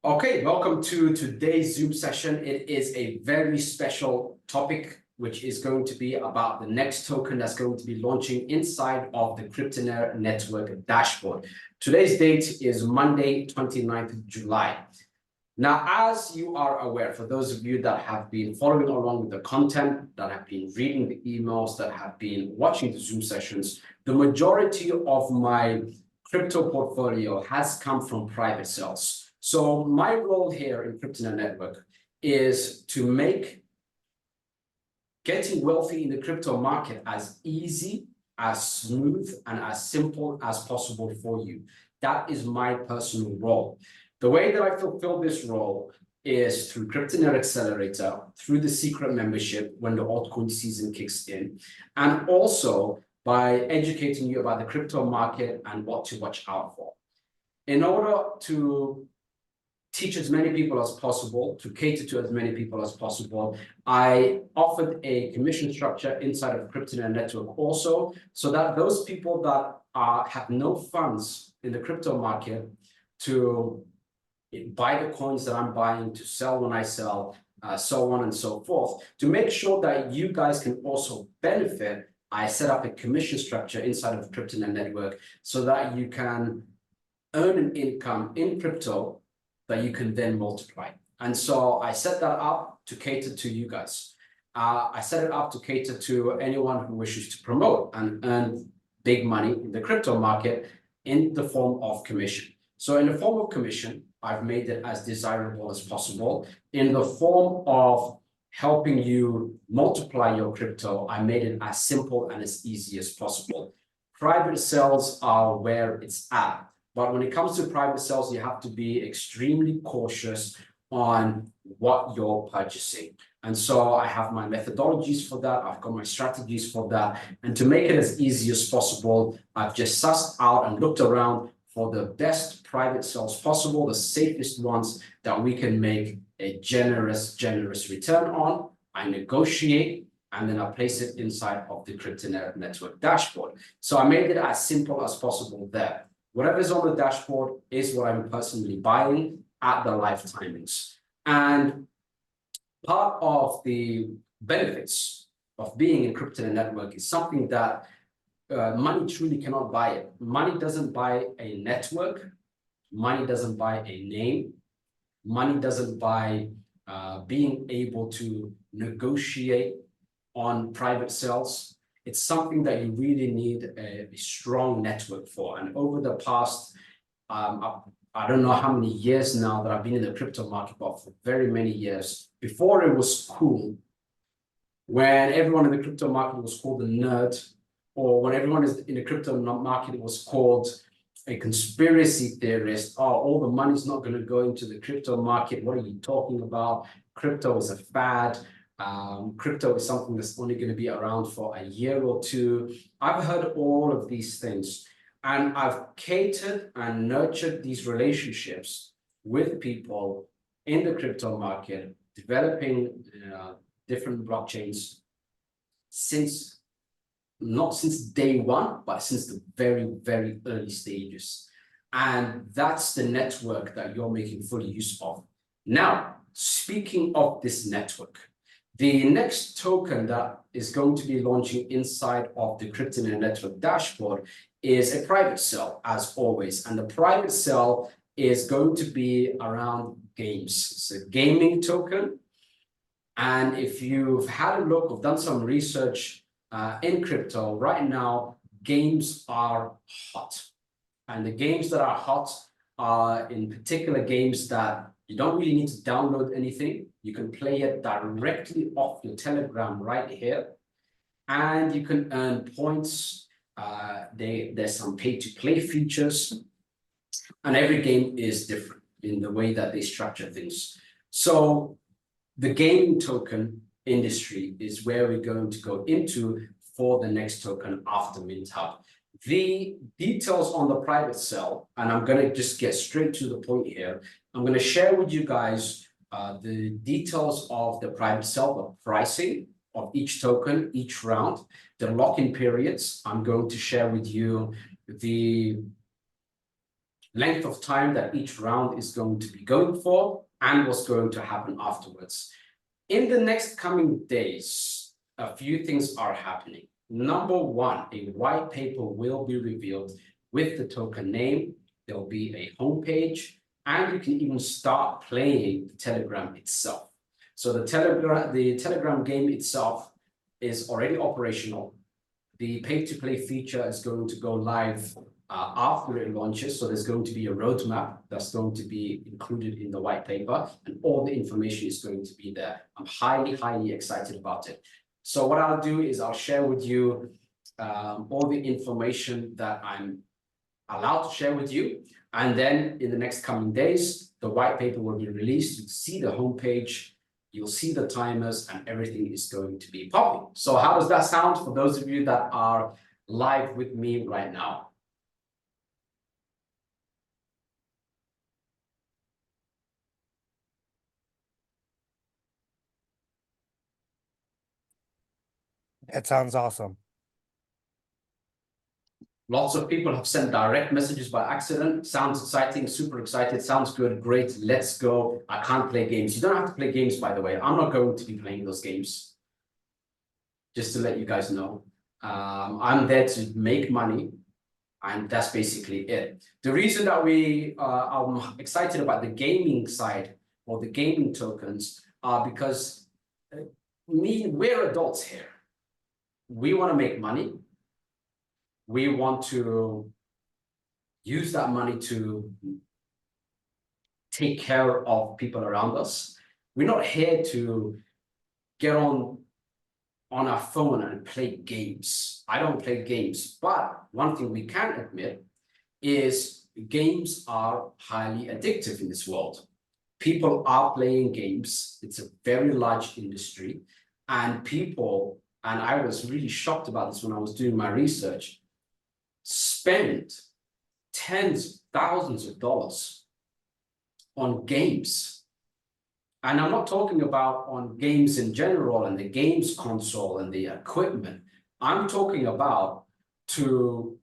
Okay, welcome to today's Zoom session. It is a very special topic, which is going to be about the next token that's going to be launching inside of the Cryptonaire network dashboard. Today's date is Monday, 29th of July. Now, as you are aware, for those of you that have been following along with the content, that have been reading the emails, that have been watching the Zoom sessions, the majority of my crypto portfolio has come from private sales. So my role here in Cryptonaire Network is to make getting wealthy in the crypto market as easy, as smooth, and as simple as possible for you. That is my personal role. The way that I fulfill this role is through Cryptonaire Accelerator, through the secret membership when the altcoin season kicks in, and also by educating you about the crypto market and what to watch out for. In order to teach as many people as possible, to cater to as many people as possible, I offered a commission structure inside of Cryptonaire Network also, so that those people that have no funds in the crypto market to buy the coins that I'm buying, to sell when I sell, so on and so forth, to make sure that you guys can also benefit, I set up a commission structure inside of Cryptonaire Network so that you can earn an income in crypto that you can then multiply. And so I set that up to cater to you guys. I set it up to cater to anyone who wishes to promote and earn big money in the crypto market in the form of commission. So in the form of commission, I've made it as desirable as possible. In the form of helping you multiply your crypto, I made it as simple and as easy as possible. Private sales are where it's at. But when it comes to private sales, you have to be extremely cautious on what you're purchasing. And so I have my methodologies for that. I've got my strategies for that. And to make it as easy as possible, I've just sussed out and looked around for the best private sales possible, the safest ones that we can make a generous return on. I negotiate, and then I place it inside of the Cryptonaire Network dashboard. So I made it as simple as possible there. Whatever's on the dashboard is what I'm personally buying at the live timings. And part of the benefits of being in Cryptonaire Network is something that money truly cannot buy it. Money doesn't buy a network. Money doesn't buy a name. Money doesn't buy being able to negotiate on private sales. It's something that you really need a strong network for. And over the past, I don't know how many years now that I've been in the crypto market, but for very many years, before it was cool, when everyone in the crypto market was called a nerd, or when everyone is in the crypto market, it was called a conspiracy theorist. Oh, all the money's not going to go into the crypto market. What are you talking about? Crypto is a fad. Crypto is something that's only going to be around for a year or two. I've heard all of these things, and I've catered and nurtured these relationships with people in the crypto market, developing different blockchains not since day one, but since the very, very early stages. And that's the network that you're making full use of. Now, speaking of this network, the next token that is going to be launching inside of the Cryptonaire Network dashboard is a private sale, as always. And the private sale is going to be around games. It's a gaming token. And if you've had a look or done some research in crypto, right now, games are hot. And the games that are hot are in particular games that you don't really need to download anything. You can play it directly off your Telegram right here, and you can earn points. There's some pay-to-play features, and every game is different in the way that they structure things. So the gaming token industry is where we're going to go into for the next token after MintHub. The details on the private sale, and I'm going to just get straight to the point here. I'm going to share with you guys the details of the private sale, the pricing of each token, each round, the lock-in periods. I'm going to share with you the length of time that each round is going to be going for, and what's going to happen afterwards. In the next coming days, a few things are happening. Number one, a white paper will be revealed with the token name. There'll be a homepage, and you can even start playing the Telegram itself. So the Telegram game itself is already operational. The pay-to-play feature is going to go live after it launches. So there's going to be a roadmap that's going to be included in the white paper, and all the information is going to be there. I'm highly excited about it. So what I'll do is I'll share with you all the information that I'm allowed to share with you. And then in the next coming days, the white paper will be released. You'll see the homepage, you'll see the timers, and everything is going to be popping. So how does that sound for those of you that are live with me right now? That sounds awesome. Lots of people have sent direct messages by accident. Sounds exciting, super excited, sounds good, great, let's go. I can't play games. You don't have to play games, by the way. I'm not going to be playing those games. Just to let you guys know. I'm there to make money, and that's basically it. The reason that I'm excited about the gaming side or the gaming tokens are because we're adults here. We want to make money. We want to use that money to take care of people around us. We're not here to get on our phone and play games. I don't play games, but one thing we can admit is games are highly addictive in this world. People are playing games. It's a very large industry, and people, and I was really shocked about this when I was doing my research, spend tens, thousands of dollars on games. And I'm not talking about on games in general and the games console and the equipment. I'm talking about to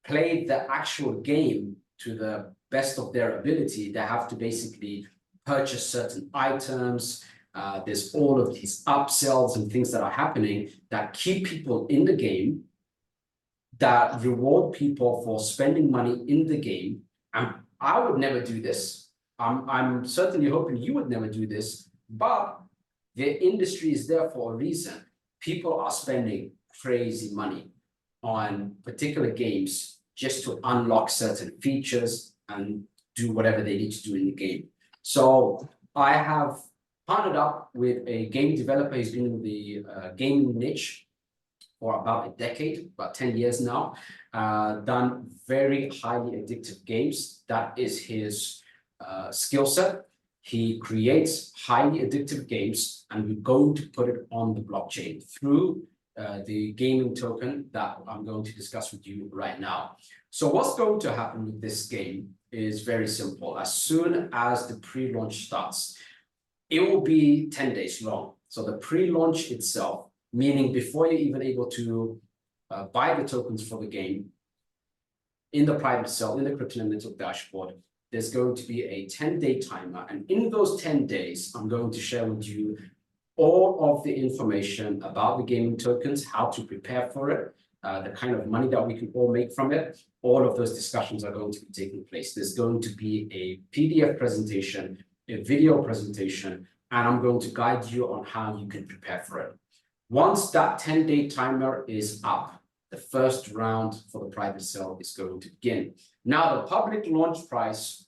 play the actual game to the best of their ability. They have to basically purchase certain items. There's all of these upsells and things that are happening that keep people in the game, that reward people for spending money in the game. And I would never do this. I'm certainly hoping you would never do this, but the industry is there for a reason. People are spending crazy money on particular games just to unlock certain features and do whatever they need to do in the game. So I have partnered up with a game developer. He's been in the gaming niche for about a decade, about 10 years now, done very highly addictive games. That is his skill set. He creates highly addictive games, and we're going to put it on the blockchain through the gaming token that I'm going to discuss with you right now. So what's going to happen with this game is very simple. As soon as the pre-launch starts, it will be 10 days long. So the pre-launch itself, meaning before you're even able to buy the tokens for the game, in the private cell, in the Kryptonem Network dashboard, there's going to be a 10-day timer. And in those 10 days, I'm going to share with you all of the information about the gaming tokens, how to prepare for it, the kind of money that we can all make from it. All of those discussions are going to be taking place. There's going to be a PDF presentation, a video presentation, and I'm going to guide you on how you can prepare for it. Once that 10-day timer is up, the first round for the private sale is going to begin. Now, the public launch price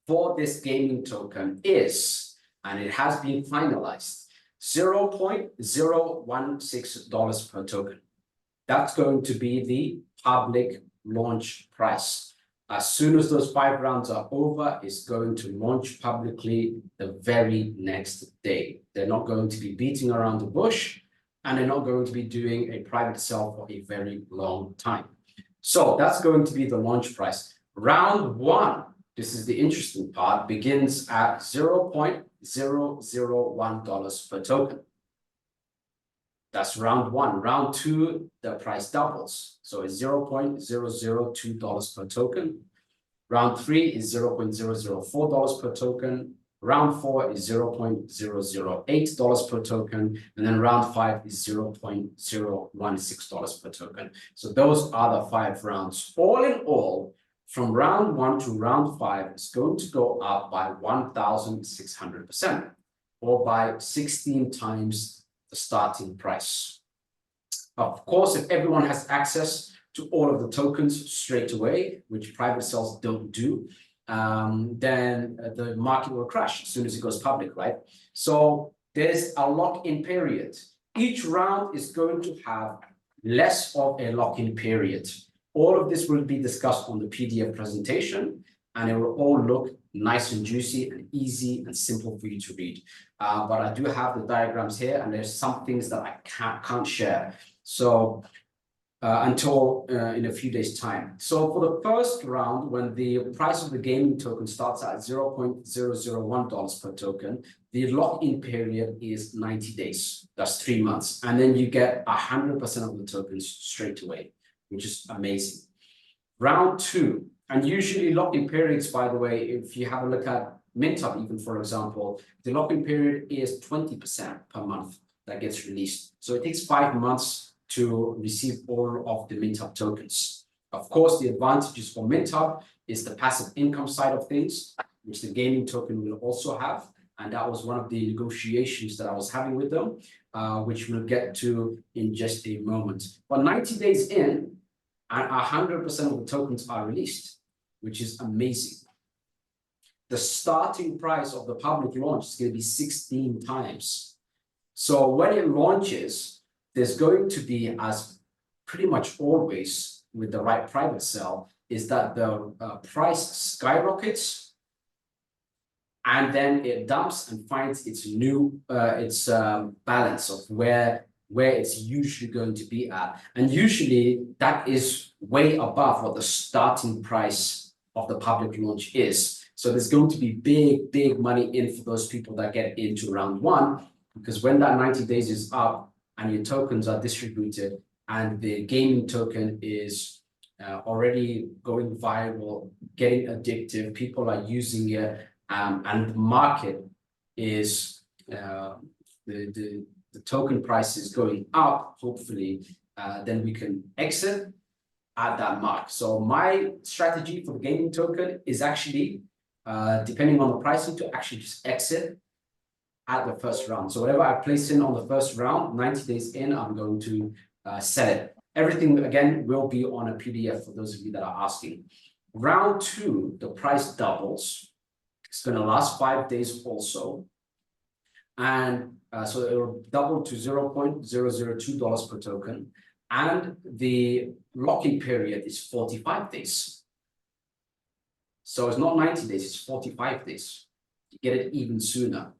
for this gaming token is, and it has been finalized, $0.016 per token. That's going to be the public launch price. As soon as those 5 rounds are over, it's going to launch publicly the very next day. They're not going to be beating around the bush, and they're not going to be doing a private sale for a very long time. So that's going to be the launch price. Round 1, this is the interesting part, begins at $0.001 per token. That's round 1. Round 2, the price doubles. So it's $0.002 per token. Round 3 is $0.004 per token. Round 4 is $0.008 per token. And then round 5 is $0.016 per token. So those are the 5 rounds. All in all, from round 1 to round 5, it's going to go up by 1,600%, or by 16 times the starting price. Of course, if everyone has access to all of the tokens straight away, which private cells don't do, then the market will crash as soon as it goes public, right? So there's a lock-in period. Each round is going to have less of a lock-in period. All of this will be discussed on the PDF presentation, and it will all look nice and juicy and easy and simple for you to read. But I do have the diagrams here, and there's some things that I can't share. So until in a few days' time. So for the first round, when the price of the gaming token starts at $0.001 per token, the lock-in period is 90 days. That's 3 months. And then you get 100% of the tokens straight away, which is amazing. Round 2, and usually lock-in periods, by the way, if you have a look at MintUp, even for example, the lock-in period is 20% per month that gets released. So it takes 5 months to receive all of the MintUp tokens. Of course, the advantages for MintUp is the passive income side of things, which the gaming token will also have. And that was one of the negotiations that I was having with them, which we'll get to in just a moment. But 90 days in, and 100% of the tokens are released, which is amazing. The starting price of the public launch is going to be 16 times. So when it launches, there's going to be, as pretty much always with the right private cell, is that the price skyrockets, and then it dumps and finds its new balance of where it's usually going to be at. And usually that is way above what the starting price of the public launch is. So there's going to be big money in for those people that get into round 1, because when that 90 days is up, and your tokens are distributed, and the gaming token is already going viral, getting addictive, people are using it, and the market is, the token price is going up, hopefully, then we can exit at that mark. So my strategy for the gaming token is actually, depending on the pricing, to actually just exit at the first round. So whatever I place in on the first round, 90 days in, I'm going to sell it. Everything, again, will be on a PDF for those of you that are asking. Round 2, the price doubles. It's going to last 5 days also. And so it will double to $0.002 per token. And the lock-in period is 45 days. So it's not 90 days, it's 45 days. You get it even sooner.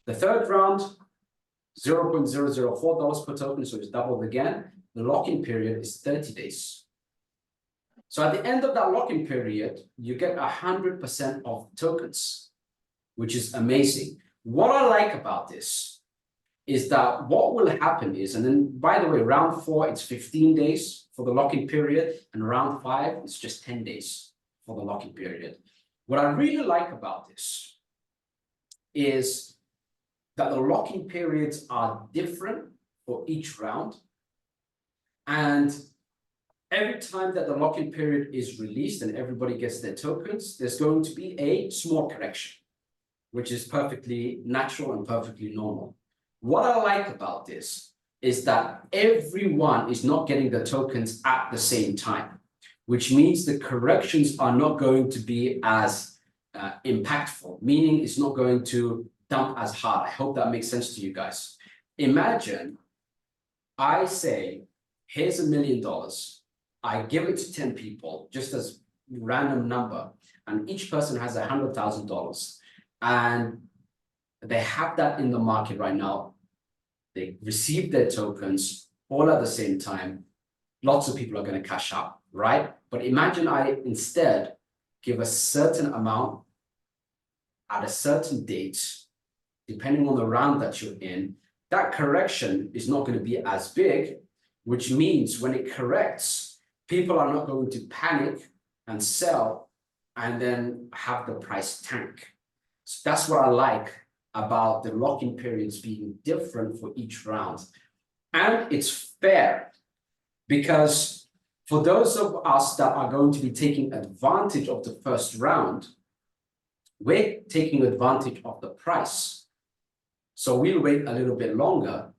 The third round, $0.004 per token, so it's doubled again. The lock-in period is 30 days. So at the end of that lock-in period, you get 100% of tokens, which is amazing. What I like about this is that what will happen is, and then by the way, round 4, it's 15 days for the lock-in period, and round 5, it's just 10 days for the lock-in period. What I really like about this is that the lock-in periods are different for each round. And every time that the lock-in period is released and everybody gets their tokens, there's going to be a small correction, which is perfectly natural and perfectly normal. What I like about this is that everyone is not getting the tokens at the same time, which means the corrections are not going to be as impactful, meaning it's not going to dump as hard. I hope that makes sense to you guys. Imagine I say, here's $1 million. I give it to 10 people, just as a random number, and each person has $100,000. And they have that in the market right now. They receive their tokens all at the same time. Lots of people are going to cash out, right? But imagine I instead give a certain amount at a certain date, depending on the round that you're in. That correction is not going to be as big, which means when it corrects, people are not going to panic and sell and then have the price tank. So that's what I like about the lock-in periods being different for each round. And it's fair because for those of us that are going to be taking advantage of the first round, we're taking advantage of the price. So we'll wait a little bit longer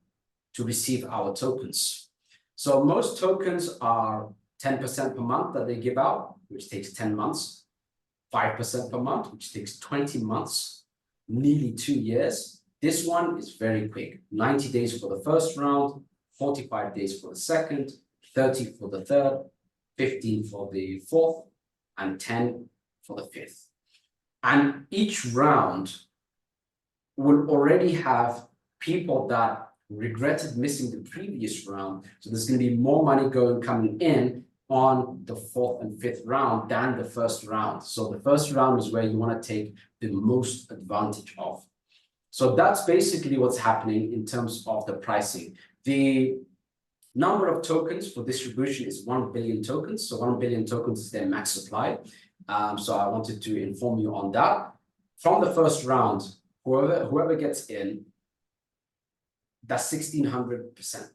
to receive our tokens. So most tokens are 10% per month that they give out, which takes 10 months, 5% per month, which takes 20 months, nearly 2 years. This one is very quick, 90 days for the first round, 45 days for the second, 30 for the third, 15 for the fourth, and 10 for the fifth. And each round will already have people that regretted missing the previous round. So there's going to be more money coming in on the fourth and fifth round than the first round. So the first round is where you want to take the most advantage of. So that's basically what's happening in terms of the pricing. The number of tokens for distribution is 1 billion tokens. So 1 billion tokens is their max supply. So I wanted to inform you on that. From the first round, whoever gets in, that's 1600%.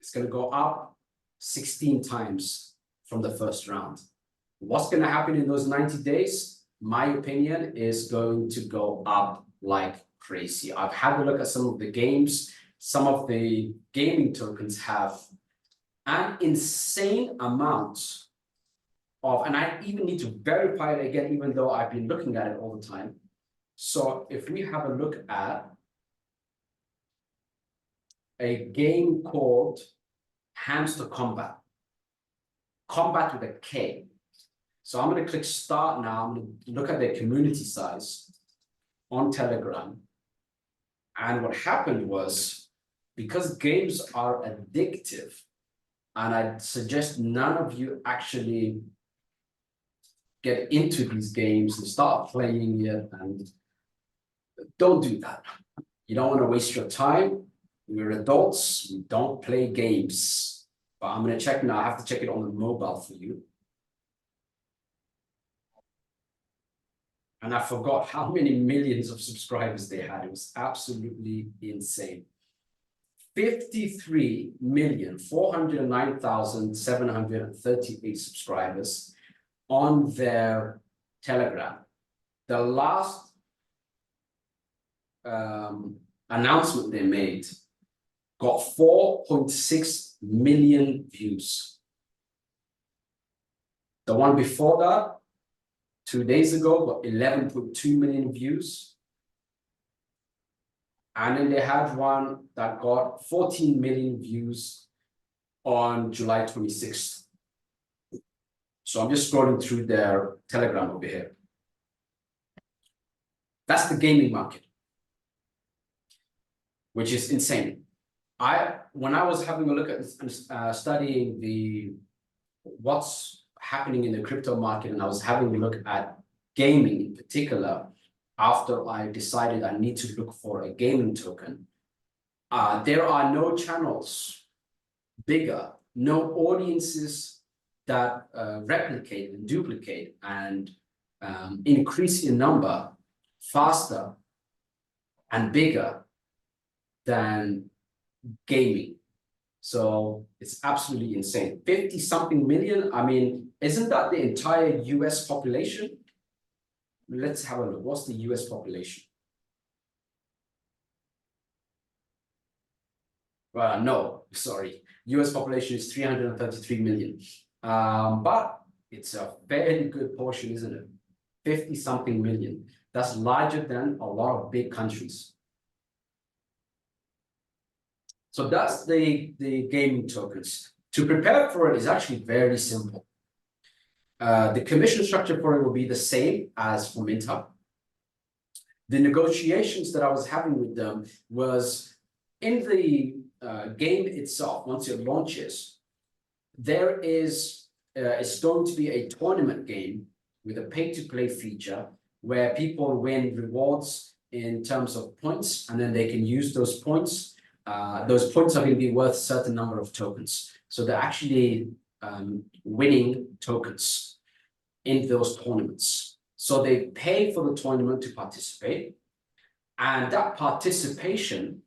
It's going to go up 16 times from the first round. What's going to happen in those 90 days? My opinion is going to go up like crazy. I've had a look at some of the games. Some of the gaming tokens have an insane amount of, and I even need to verify it again, even though I've been looking at it all the time. So if we have a look at a game called Hamster Combat, Combat with a K. So I'm going to click start now. I'm going to look at their community size on Telegram. And what happened was, because games are addictive, and I suggest none of you actually get into these games and start playing it, and don't do that. You don't want to waste your time. We're adults, we don't play games. But I'm going to check now. I have to check it on the mobile for you. And I forgot how many millions of subscribers they had. It was absolutely insane. 53,409,738 subscribers on their Telegram. The last announcement they made got 4.6 million views. The one before that, 2 days ago, got 11.2 million views. And then they had one that got 14 million views on July 26th. So I'm just scrolling through their Telegram over here. That's the gaming market, which is insane. When I was having a look at studying what's happening in the crypto market, and I was having a look at gaming in particular, after I decided I need to look for a gaming token, there are no channels bigger, no audiences that replicate and duplicate and increase in number faster and bigger than gaming. So it's absolutely insane. 50-something million. I mean, isn't that the entire US population? Let's have a look. What's the US population? No, sorry. US population is 333 million. But it's a fairly good portion, isn't it? 50-something million. That's larger than a lot of big countries. So that's the gaming tokens. To prepare for it is actually very simple. The commission structure for it will be the same as for MintHub. The negotiations that I was having with them was in the game itself. Once it launches, there is it's going to be a tournament game with a pay-to-play feature where people win rewards in terms of points, and then they can use those points. Those points are going to be worth a certain number of tokens. So they're actually winning tokens. in those tournaments. So they pay for the tournament to participate. And that participation,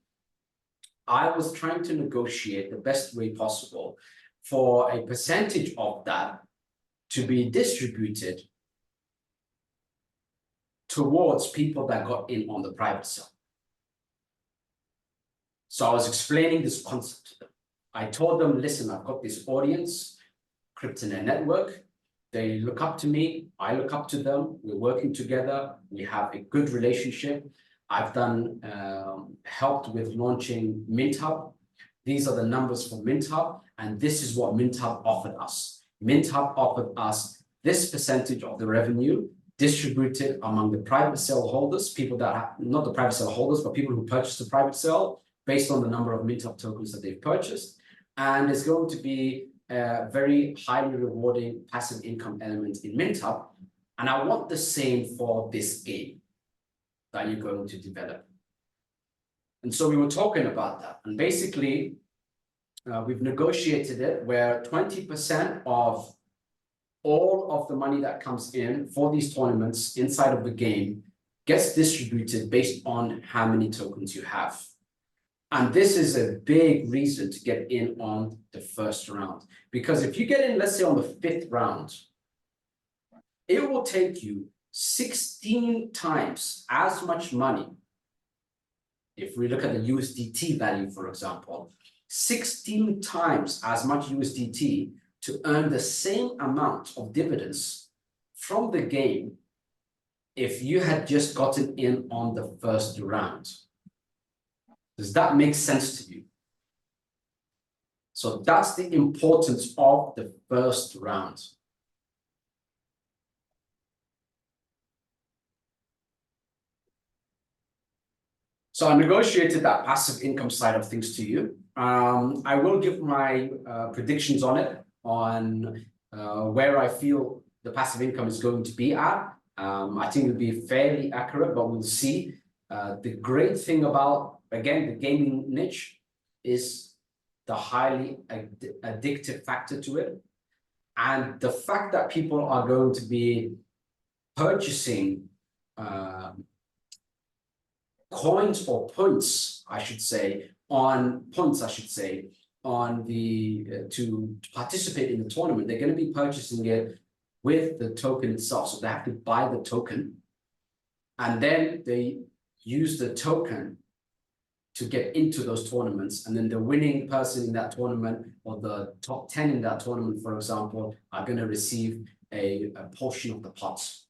I was trying to negotiate the best way possible for a percentage of that to be distributed towards people that got in on the private sale. So I was explaining this concept to them. I told them, listen, I've got this audience, Cryptonaire Network. They look up to me, I look up to them, we're working together, we have a good relationship. I've done, helped with launching MintHub. These are the numbers for MintHub, and this is what MintHub offered us. MintHub offered us this percentage of the revenue distributed among the private sale holders, people that have, not the private sale holders, but people who purchased the private sale based on the number of MintHub tokens that they've purchased. And it's going to be a very highly rewarding passive income element in MintHub. And I want the same for this game that you're going to develop. And so we were talking about that. And basically, we've negotiated it where 20% of all of the money that comes in for these tournaments inside of the game gets distributed based on how many tokens you have. And this is a big reason to get in on the first round. Because if you get in, let's say on the 5th round, it will take you 16 times as much money. If we look at the USDT value, for example, 16 times as much USDT to earn the same amount of dividends from the game if you had just gotten in on the first round. Does that make sense to you? So that's the importance of the first round. So I negotiated that passive income side of things to you. I will give my predictions on it, on where I feel the passive income is going to be at. I think it'll be fairly accurate, but we'll see. The great thing about, again, the gaming niche is the highly addictive factor to it. And the fact that people are going to be purchasing coins or points, I should say, on the to participate in the tournament, they're going to be purchasing it with the token itself. So they have to buy the token, and then they use the token to get into those tournaments. And then the winning person in that tournament, or the top 10 in that tournament, for example, are going to receive a portion of the pots.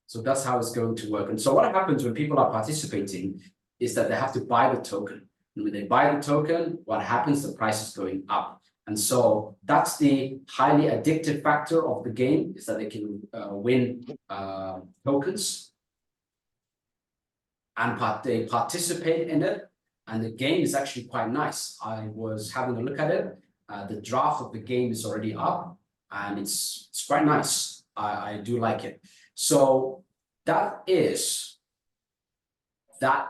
So that's how it's going to work. And so what happens when people are participating is that they have to buy the token. And when they buy the token, what happens? The price is going up. And so that's the highly addictive factor of the game, is that they can win tokens. And they participate in it. And the game is actually quite nice. I was having a look at it. The draft of the game is already up, and it's quite nice. I do like it. So that is that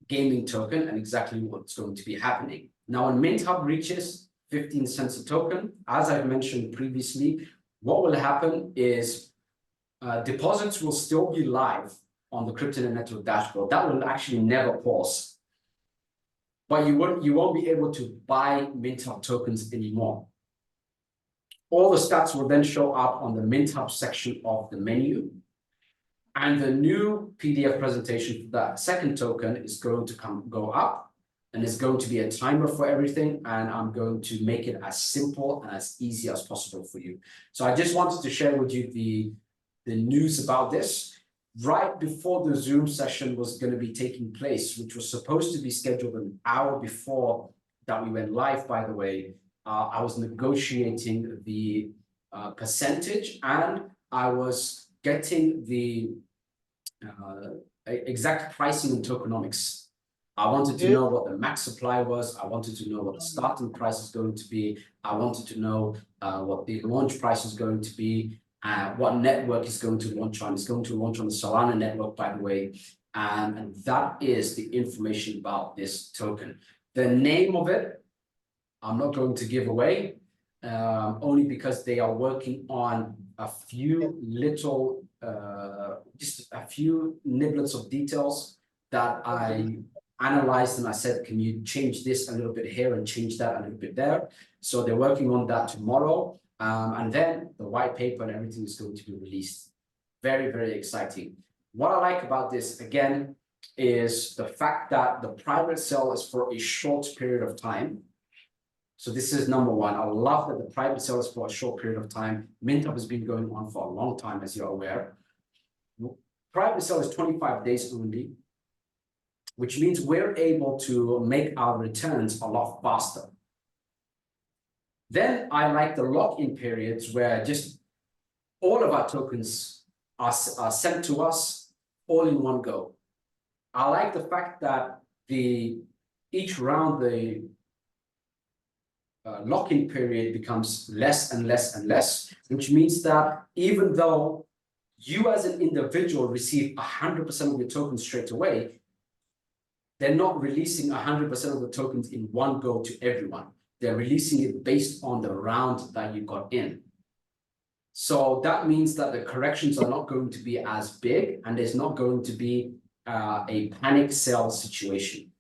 gaming token and exactly what's going to be happening. Now, when MintHub reaches 15 cents a token, as I've mentioned previously, what will happen is deposits will still be live on the Cryptonaire Network dashboard. That will actually never pause. But you won't be able to buy MintHub tokens anymore. All the stats will then show up on the MintHub section of the menu. And the new PDF presentation for that second token is going to go up, and it's going to be a timer for everything. And I'm going to make it as simple and as easy as possible for you. So I just wanted to share with you the news about this. Right before the Zoom session was going to be taking place, which was supposed to be scheduled an hour before that we went live, by the way, I was negotiating the percentage, and I was getting the exact pricing and tokenomics. I wanted to know what the max supply was. I wanted to know what the starting price is going to be. I wanted to know what the launch price is going to be, what network is going to launch on. It's going to launch on the Solana network, by the way. And that is the information about this token. The name of it, I'm not going to give away, only because they are working on a few little, just a few niblets of details that I analyzed, and I said, can you change this a little bit here and change that a little bit there? So they're working on that tomorrow. And then the white paper and everything is going to be released. Very, very exciting. What I like about this, again, is the fact that the private sale is for a short period of time. So this is number one. I love that the private sale is for a short period of time. Mintup has been going on for a long time, as you're aware. Private sale is 25 days only, which means we're able to make our returns a lot faster. Then I like the lock-in periods where just all of our tokens are sent to us all in one go. I like the fact that each round the lock-in period becomes less and less and less, which means that even though you as an individual receive 100% of your tokens straight away, they're not releasing 100% of the tokens in one go to everyone. They're releasing it based on the round that you got in. So that means that the corrections are not going to be as big, and there's not going to be a panic sell situation.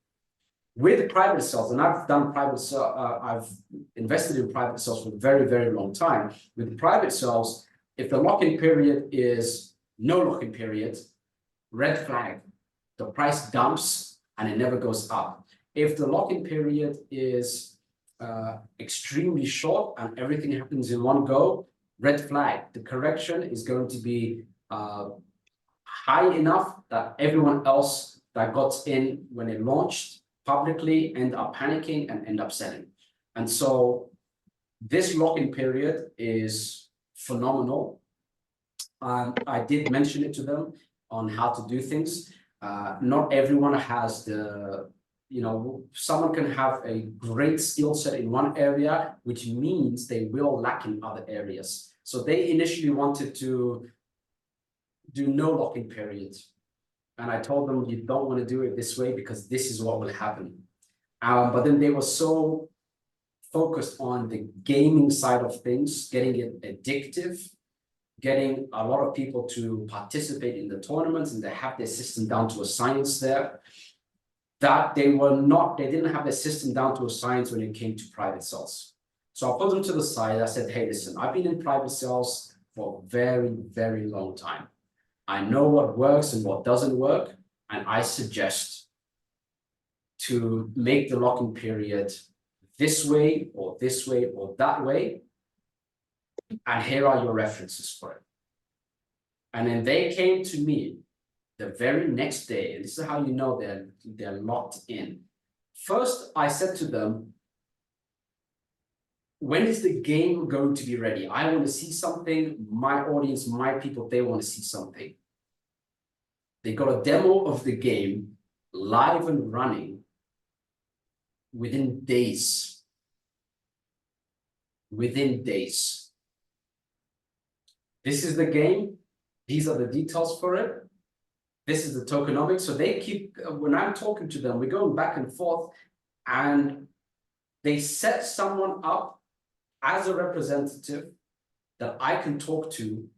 With private sales, and I've done private sale, I've invested in private sales for a very, very long time. With private sales, if the lock-in period is no lock-in period, red flag, the price dumps and it never goes up. If the lock-in period is extremely short and everything happens in one go, red flag, the correction is going to be high enough that everyone else that got in when it launched publicly end up panicking and end up selling. And so this lock-in period is phenomenal. I did mention it to them on how to do things. Not everyone has the, someone can have a great skill set in one area, which means they will lack in other areas. So they initially wanted to do no lock-in periods. And I told them, you don't want to do it this way because this is what will happen. But then they were so focused on the gaming side of things, getting it addictive, getting a lot of people to participate in the tournaments, and they have their system down to a science there, that they didn't have their system down to a science when it came to private sales. So I put them to the side. I said, hey, listen, I've been in private sales for a very, very long time. I know what works and what doesn't work, and I suggest to make the lock-in period this way or that way, and here are your references for it. And then they came to me the very next day, and this is how you know they're locked in. First, I said to them, when is the game going to be ready? I want to see something. My audience, my people, they want to see something. They got a demo of the game live and running within days. Within days. This is the game. These are the details for it. This is the tokenomics. So they keep, when I'm talking to them, we're going back and forth, and they set someone up as a representative that I can talk to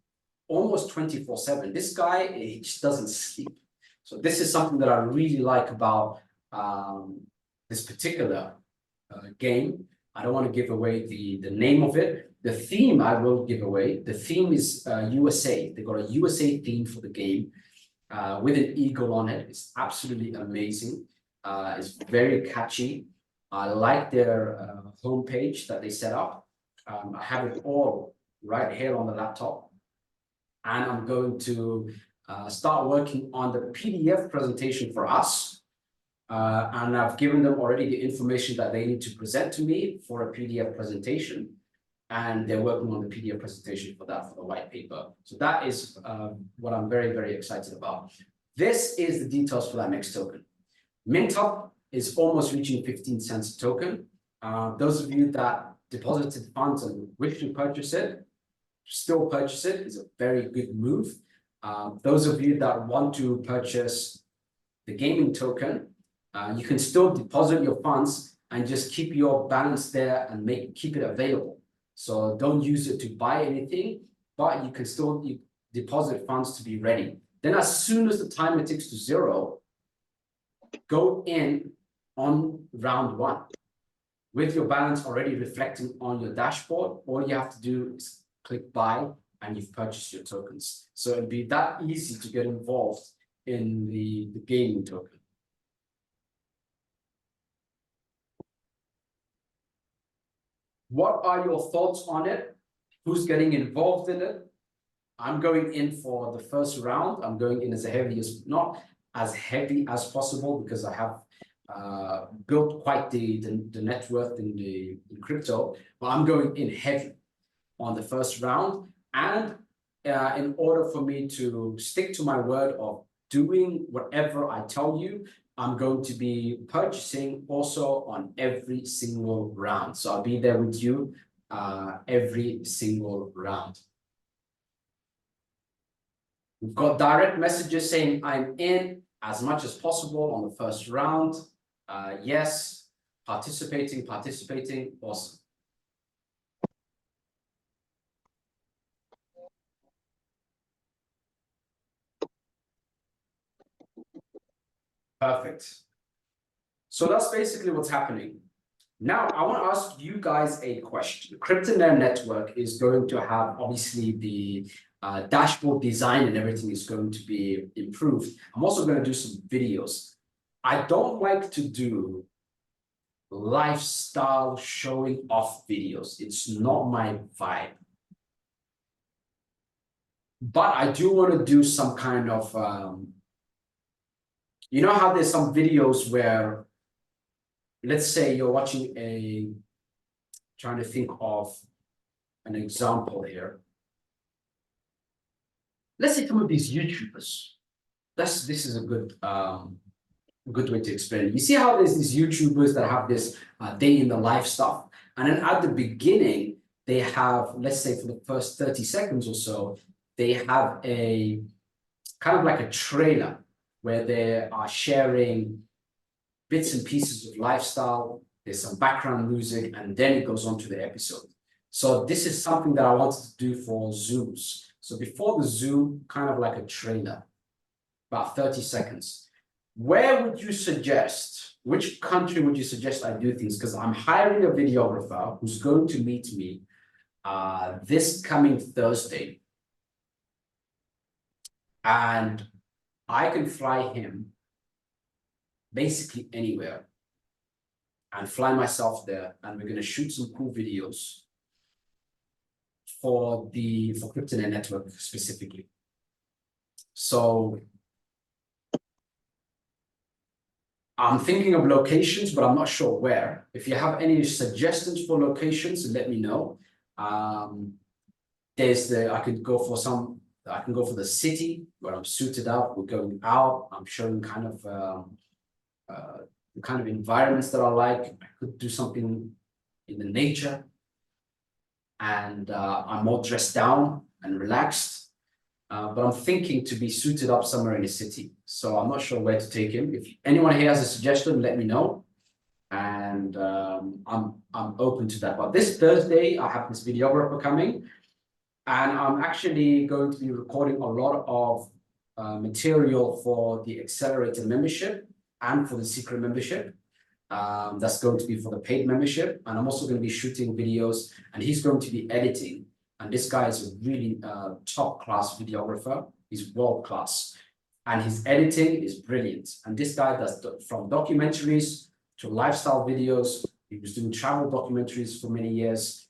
almost 24/7. This guy, he just doesn't sleep. So this is something that I really like about this particular game. I don't want to give away the name of it. The theme I will give away. The theme is USA. They got a USA theme for the game with an eagle on it. It's absolutely amazing. It's very catchy. I like their homepage that they set up. I have it all right here on the laptop. And I'm going to start working on the PDF presentation for us. And I've given them already the information that they need to present to me for a PDF presentation. And they're working on the PDF presentation for that, for the white paper. So that is what I'm very, very excited about. This is the details for that next token. Mintup is almost reaching 15 cents a token. Those of you that deposited funds and wish to purchase it, still purchase it. It's a very good move. Those of you that want to purchase the gaming token, you can still deposit your funds and just keep your balance there and keep it available. So don't use it to buy anything. but you can still deposit funds to be ready. Then as soon as the timer ticks to 0, go in on round 1 with your balance already reflecting on your dashboard. All you have to do is click buy and you've purchased your tokens. So it'd be that easy to get involved in the gaming token. What are your thoughts on it? Who's getting involved in it? I'm going in for the first round. I'm going in as heavy as, not as heavy as possible, because I have built quite the net worth in crypto, but I'm going in heavy on the first round. And in order for me to stick to my word of doing whatever I tell you, I'm going to be purchasing also on every single round. So I'll be there with you every single round. We've got direct messages saying I'm in as much as possible on the first round. Yes, participating, awesome. Perfect. So that's basically what's happening. Now, I want to ask you guys a question. Cryptonaire Network is going to have, obviously, the dashboard design and everything is going to be improved. I'm also going to do some videos. I don't like to do lifestyle showing off videos. It's not my vibe. But I do want to do some kind of, you know how there's some videos where, let's say you're watching trying to think of an example here. Let's say some of these YouTubers. This is a good way to explain it. You see how there's these YouTubers that have this day in the life stuff, and then at the beginning they have, let's say for the first 30 seconds or so, they have a kind of like a trailer where they are sharing bits and pieces of lifestyle. There's some background music, and then it goes on to the episode. So this is something that I wanted to do for Zooms. So before the Zoom, kind of like a trailer, about 30 seconds. Where would you suggest, which country would you suggest I do things? Because I'm hiring a videographer who's going to meet me this coming Thursday. And I can fly him basically anywhere and fly myself there, and we're going to shoot some cool videos for Cryptonaire Network specifically. So I'm thinking of locations, but I'm not sure where. If you have any suggestions for locations, let me know. I can go for the city where I'm suited up. We're going out. I'm showing kind of the kind of environments that I like. I could do something in the nature, and I'm more dressed down and relaxed. But I'm thinking to be suited up somewhere in the city. So I'm not sure where to take him. If anyone here has a suggestion, let me know. And I'm open to that. But this Thursday, I have this videographer coming, and I'm actually going to be recording a lot of material for the Accelerator membership and for the Secret membership. That's going to be for the paid membership. And I'm also going to be shooting videos, and he's going to be editing. And this guy is a really top-class videographer. He's world-class. And his editing is brilliant. And this guy does from documentaries to lifestyle videos. He was doing travel documentaries for many years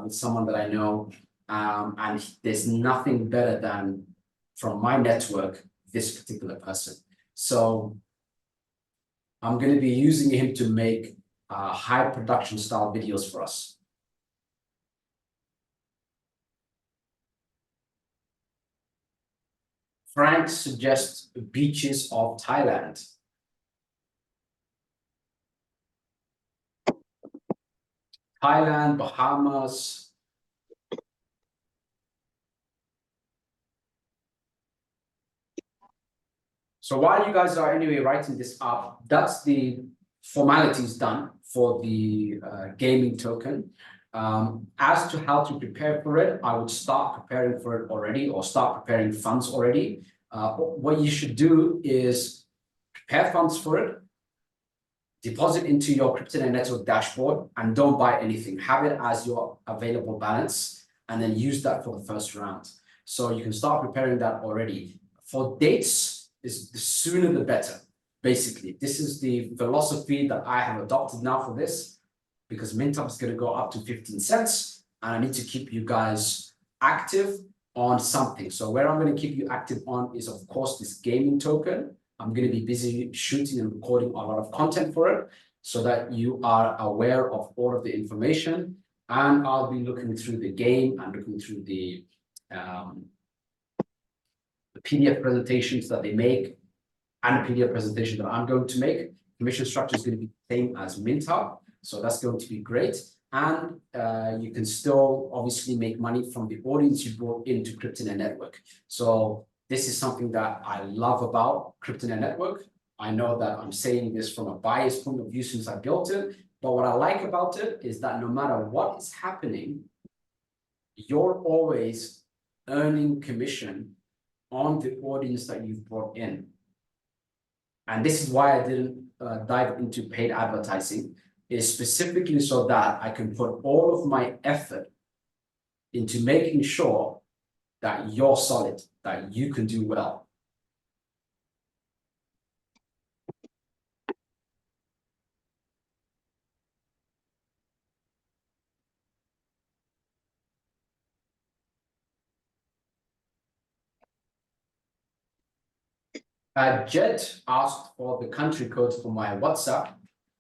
with someone that I know. And there's nothing better than, from my network, this particular person. So I'm going to be using him to make high production style videos for us. Frank suggests beaches of Thailand. Thailand, Bahamas. So while you guys are anyway writing this up, that's the formalities done for the gaming token. As to how to prepare for it, I would start preparing for it already or start preparing funds already. What you should do is prepare funds for it, deposit into your CryptoNet Network dashboard, and don't buy anything. Have it as your available balance and then use that for the first round. So you can start preparing that already. For dates, is the sooner the better. Basically, this is the philosophy that I have adopted now for this, because Mintup is going to go up to 15 cents, and I need to keep you guys active on something. So where I'm going to keep you active on is, of course, this gaming token. I'm going to be busy shooting and recording a lot of content for it so that you are aware of all of the information. And I'll be looking through the game and looking through the PDF presentations that they make and the PDF presentation that I'm going to make. Commission structure is going to be the same as Mintup. So that's going to be great. And you can still obviously make money from the audience you brought into CryptoNet Network. So this is something that I love about CryptoNet Network. I know that I'm saying this from a biased point of view since I built it, but what I like about it is that no matter what is happening, you're always earning commission on the audience that you've brought in. And this is why I didn't dive into paid advertising, is specifically so that I can put all of my effort into making sure that you're solid, that you can do well. Jed asked for the country code for my WhatsApp.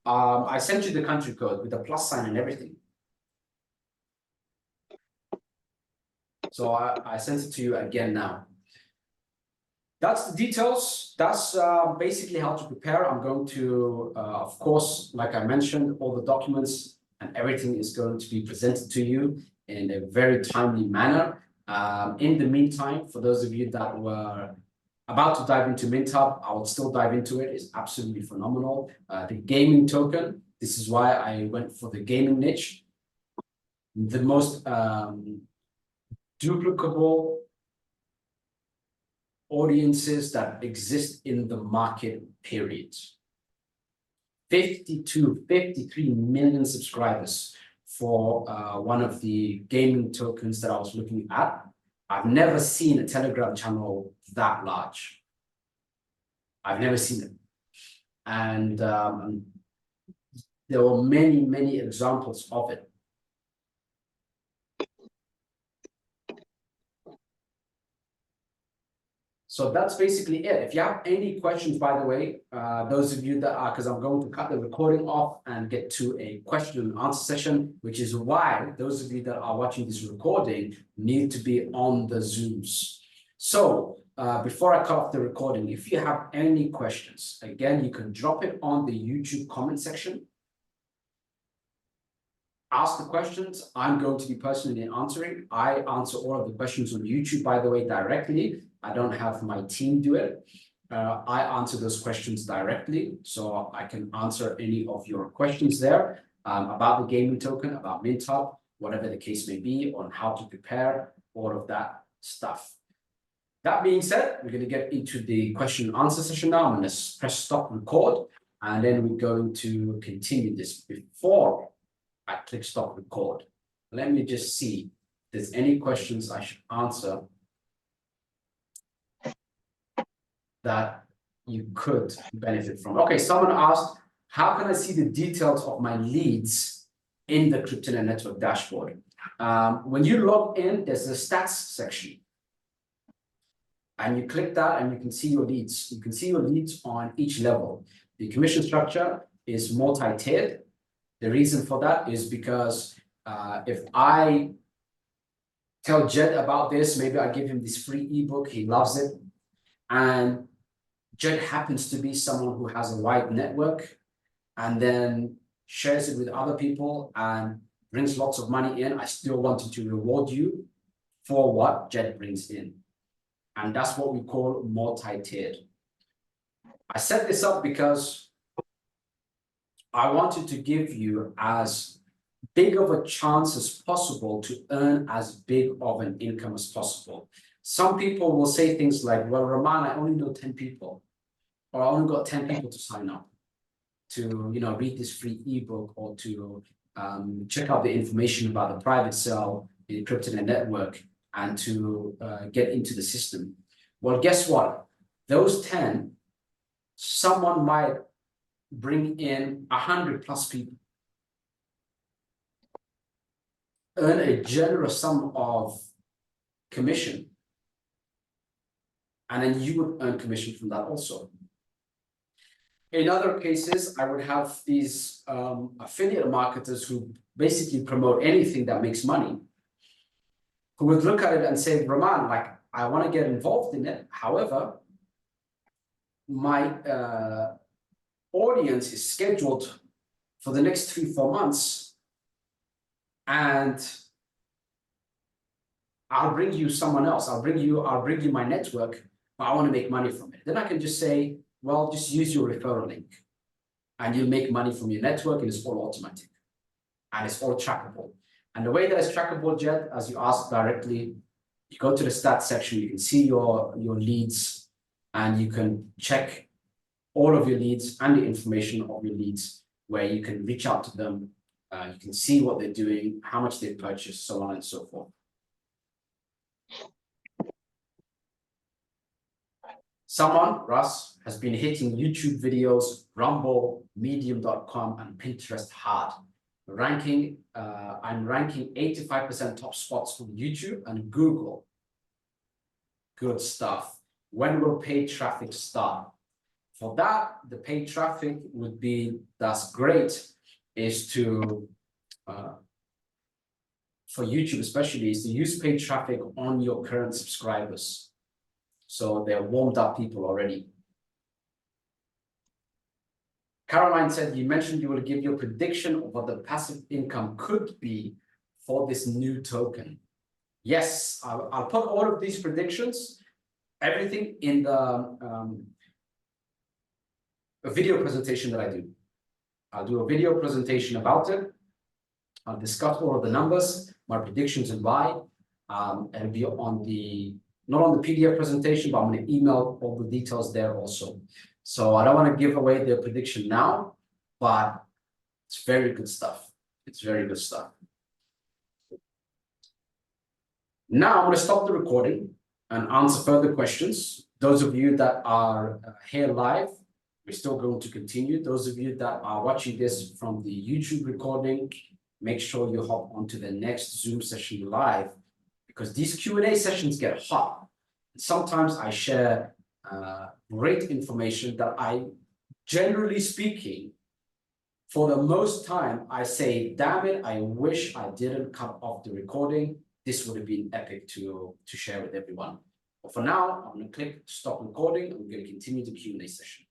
I sent you the country code with the plus sign and everything. So I sent it to you again now. That's the details. That's basically how to prepare. I'm going to, of course, like I mentioned, all the documents and everything is going to be presented to you in a very timely manner. In the meantime, for those of you that were about to dive into Mintup, I will still dive into it. It's absolutely phenomenal. The gaming token, this is why I went for the gaming niche. The most duplicable audiences that exist in the market, period. 53 million subscribers for one of the gaming tokens that I was looking at. I've never seen a Telegram channel that large. I've never seen it. And there were many, many examples of it. So that's basically it. If you have any questions, by the way, those of you that are, because I'm going to cut the recording off and get to a question and answer session, which is why those of you that are watching this recording need to be on the Zooms. So before I cut off the recording, if you have any questions, again, you can drop it on the YouTube comment section. Ask the questions. I'm going to be personally answering. I answer all of the questions on YouTube, by the way, directly. I don't have my team do it. I answer those questions directly, so I can answer any of your questions there about the gaming token, about Mintup, whatever the case may be, on how to prepare, all of that stuff. That being said, we're going to get into the question and answer session now. I'm going to press stop record, and then we're going to continue this. Before I click stop record, let me just see if there's any questions I should answer that you could benefit from. Okay, someone asked, how can I see the details of my leads in the CryptoNet Network dashboard? When you log in, there's a stats section. And you click that and you can see your leads. You can see your leads on each level. The commission structure is multi-tiered. The reason for that is because if I tell Jed about this, maybe I give him this free ebook, he loves it. And Jed happens to be someone who has a wide network and then shares it with other people and brings lots of money in. I still wanted to reward you for what Jed brings in. And that's what we call multi-tiered. I set this up because I wanted to give you as big of a chance as possible to earn as big of an income as possible. Some people will say things like, well, Rahman, I only know 10 people, or I only got 10 people to sign up to, you know, read this free ebook or to check out the information about the private cell, the Cryptonet network, and to get into the system. Well, guess what? Those 10, someone might bring in 100+ people, earn a generous sum of commission, and then you would earn commission from that also. In other cases, I would have these affiliate marketers who basically promote anything that makes money, who would look at it and say, Rahman, like, I want to get involved in it. However, my audience is scheduled for the next 3-4 months, and I'll bring you someone else. I'll bring you my network, but I want to make money from it. Then I can just say, well, just use your referral link and you'll make money from your network, and it's all automatic and it's all trackable. And the way that it's trackable, Jed, as you asked directly, you go to the stats section, you can see your leads, and you can check all of your leads and the information of your leads, where you can reach out to them. You can see what they're doing, how much they've purchased, so on and so forth. Someone, Russ, has been hitting YouTube videos, Rumble, Medium.com, and Pinterest hard. I'm ranking 85% top spots from YouTube and Google. Good stuff. When will paid traffic start? For that, the paid traffic would be, that's great, is to, for YouTube especially, is to use paid traffic on your current subscribers. So they're warmed up people already. Caroline said, you mentioned you will give your prediction of what the passive income could be for this new token. Yes, I'll put all of these predictions, everything in the a video presentation that I do. I'll do a video presentation about it. I'll discuss all of the numbers, my predictions and why. And be on the, not on the PDF presentation, but I'm going to email all the details there also. So I don't want to give away the prediction now, but it's very good stuff. It's very good stuff. Now I'm going to stop the recording and answer further questions. Those of you that are here live, we're still going to continue. Those of you that are watching this from the YouTube recording, make sure you hop onto the next Zoom session live, because these Q&A sessions get hot. Sometimes I share great information that I, generally speaking, for the most time, I say, damn it, I wish I didn't cut off the recording. This would have been epic to share with everyone. But for now, I'm going to click stop recording. I'm going to continue the Q&A session.